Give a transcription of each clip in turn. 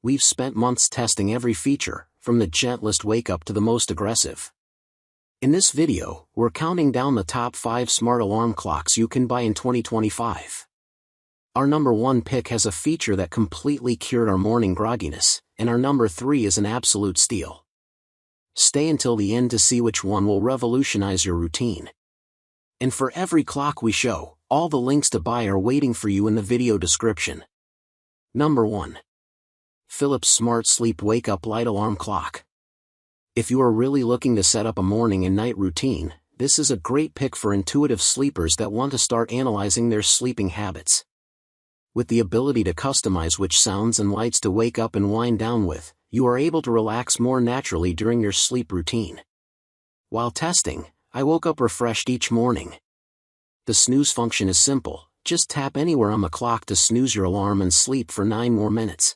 We've spent months testing every feature, from the gentlest wake-up to the most aggressive. In this video, we're counting down the top 5 smart alarm clocks you can buy in 2025. Our number 1 pick has a feature that completely cured our morning grogginess, and our number 3 is an absolute steal. Stay until the end to see which one will revolutionize your routine. And for every clock we show, all the links to buy are waiting for you in the video description. Number 1. Phillips SmartSleep Wake-Up Light Alarm Clock. If you are really looking to set up a morning and night routine, this is a great pick for intuitive sleepers that want to start analyzing their sleeping habits. With the ability to customize which sounds and lights to wake up and wind down with, you are able to relax more naturally during your sleep routine. While testing, I woke up refreshed each morning. The snooze function is simple, just tap anywhere on the clock to snooze your alarm and sleep for 9 more minutes.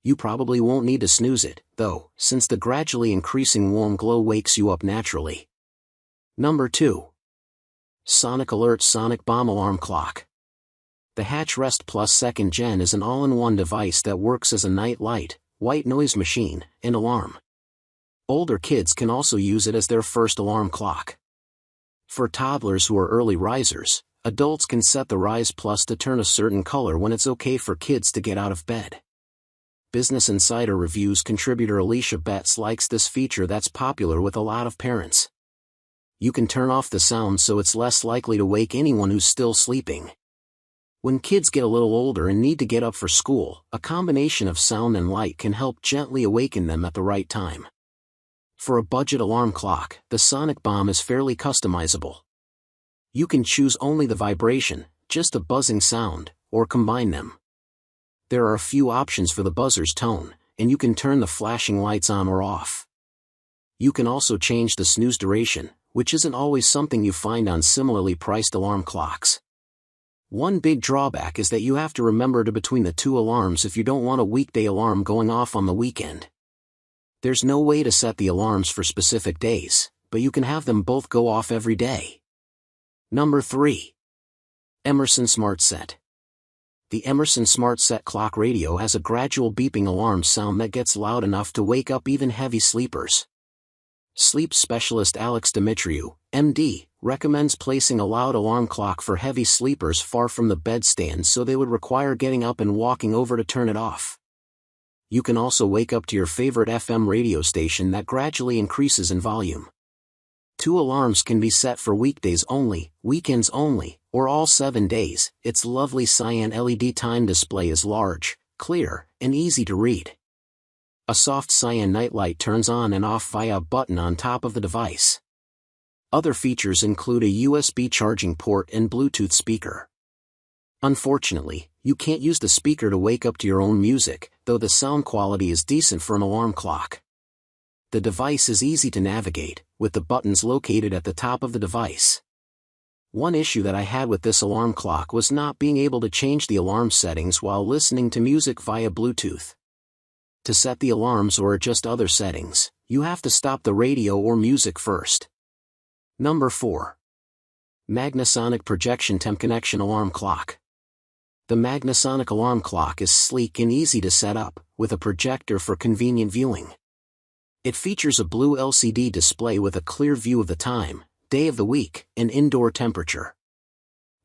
You probably won't need to snooze it, though, since the gradually increasing warm glow wakes you up naturally. Number 2. Sonic Alert Sonic Bomb Alarm Clock. The Hatch Rest Plus 2nd Gen is an all-in-one device that works as a night light, white noise machine, and alarm. Older kids can also use it as their first alarm clock. For toddlers who are early risers, adults can set the Rise Plus to turn a certain color when it's okay for kids to get out of bed. Business Insider Reviews contributor Alicia Betts likes this feature that's popular with a lot of parents. You can turn off the sound so it's less likely to wake anyone who's still sleeping. When kids get a little older and need to get up for school, a combination of sound and light can help gently awaken them at the right time. For a budget alarm clock, the Sonic Bomb is fairly customizable. You can choose only the vibration, just a buzzing sound, or combine them. There are a few options for the buzzer's tone, and you can turn the flashing lights on or off. You can also change the snooze duration, which isn't always something you find on similarly priced alarm clocks. One big drawback is that you have to remember to between the 2 alarms if you don't want a weekday alarm going off on the weekend. There's no way to set the alarms for specific days, but you can have them both go off every day. Number 3. Emerson SmartSet. The Emerson SmartSet clock radio has a gradual beeping alarm sound that gets loud enough to wake up even heavy sleepers. Sleep specialist Alex Dimitriou, MD, recommends placing a loud alarm clock for heavy sleepers far from the bedstand so they would require getting up and walking over to turn it off. You can also wake up to your favorite FM radio station that gradually increases in volume. 2 alarms can be set for weekdays only, weekends only, or all 7 days. Its lovely cyan LED time display is large, clear, and easy to read. A soft cyan nightlight turns on and off via a button on top of the device. Other features include a USB charging port and Bluetooth speaker. Unfortunately, you can't use the speaker to wake up to your own music, though the sound quality is decent for an alarm clock. The device is easy to navigate, with the buttons located at the top of the device. One issue that I had with this alarm clock was not being able to change the alarm settings while listening to music via Bluetooth. To set the alarms or adjust other settings, you have to stop the radio or music first. Number 4. Magnasonic Projection-Temp-Connection Alarm Clock. The Magnasonic alarm clock is sleek and easy to set up, with a projector for convenient viewing. It features a blue LCD display with a clear view of the time, day of the week, and indoor temperature.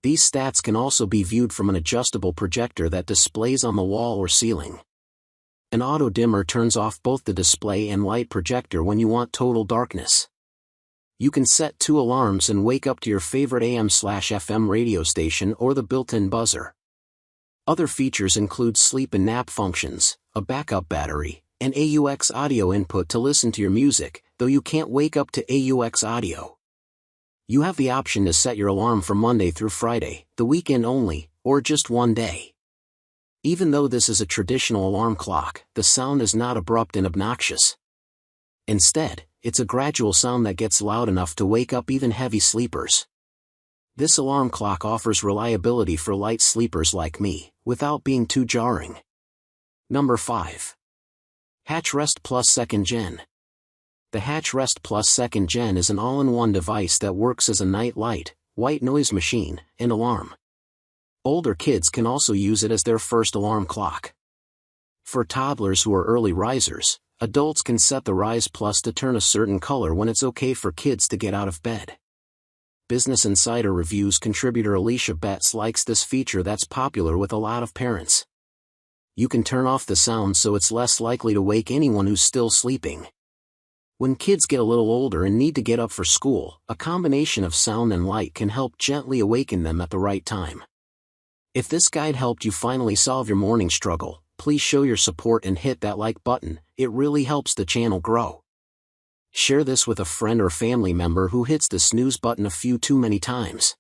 These stats can also be viewed from an adjustable projector that displays on the wall or ceiling. An auto dimmer turns off both the display and light projector when you want total darkness. You can set 2 alarms and wake up to your favorite AM/FM radio station or the built-in buzzer. Other features include sleep and nap functions, a backup battery, and AUX audio input to listen to your music, though you can't wake up to AUX audio. You have the option to set your alarm for Monday through Friday, the weekend only, or just one day. Even though this is a traditional alarm clock, the sound is not abrupt and obnoxious. Instead, it's a gradual sound that gets loud enough to wake up even heavy sleepers. This alarm clock offers reliability for light sleepers like me, without being too jarring. Number 5. Hatch Rest Plus 2nd Gen. The Hatch Rest Plus 2nd Gen is an all-in-one device that works as a night light, white noise machine, and alarm. Older kids can also use it as their first alarm clock. For toddlers who are early risers, adults can set the Rise Plus to turn a certain color when it's okay for kids to get out of bed. Business Insider Reviews contributor Alicia Betts likes this feature that's popular with a lot of parents. You can turn off the sound so it's less likely to wake anyone who's still sleeping. When kids get a little older and need to get up for school, a combination of sound and light can help gently awaken them at the right time. If this guide helped you finally solve your morning struggle, please show your support and hit that like button. It really helps the channel grow. Share this with a friend or family member who hits the snooze button a few too many times.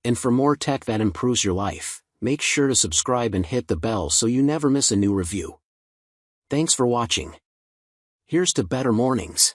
And for more tech that improves your life, make sure to subscribe and hit the bell so you never miss a new review. Thanks for watching. Here's to better mornings.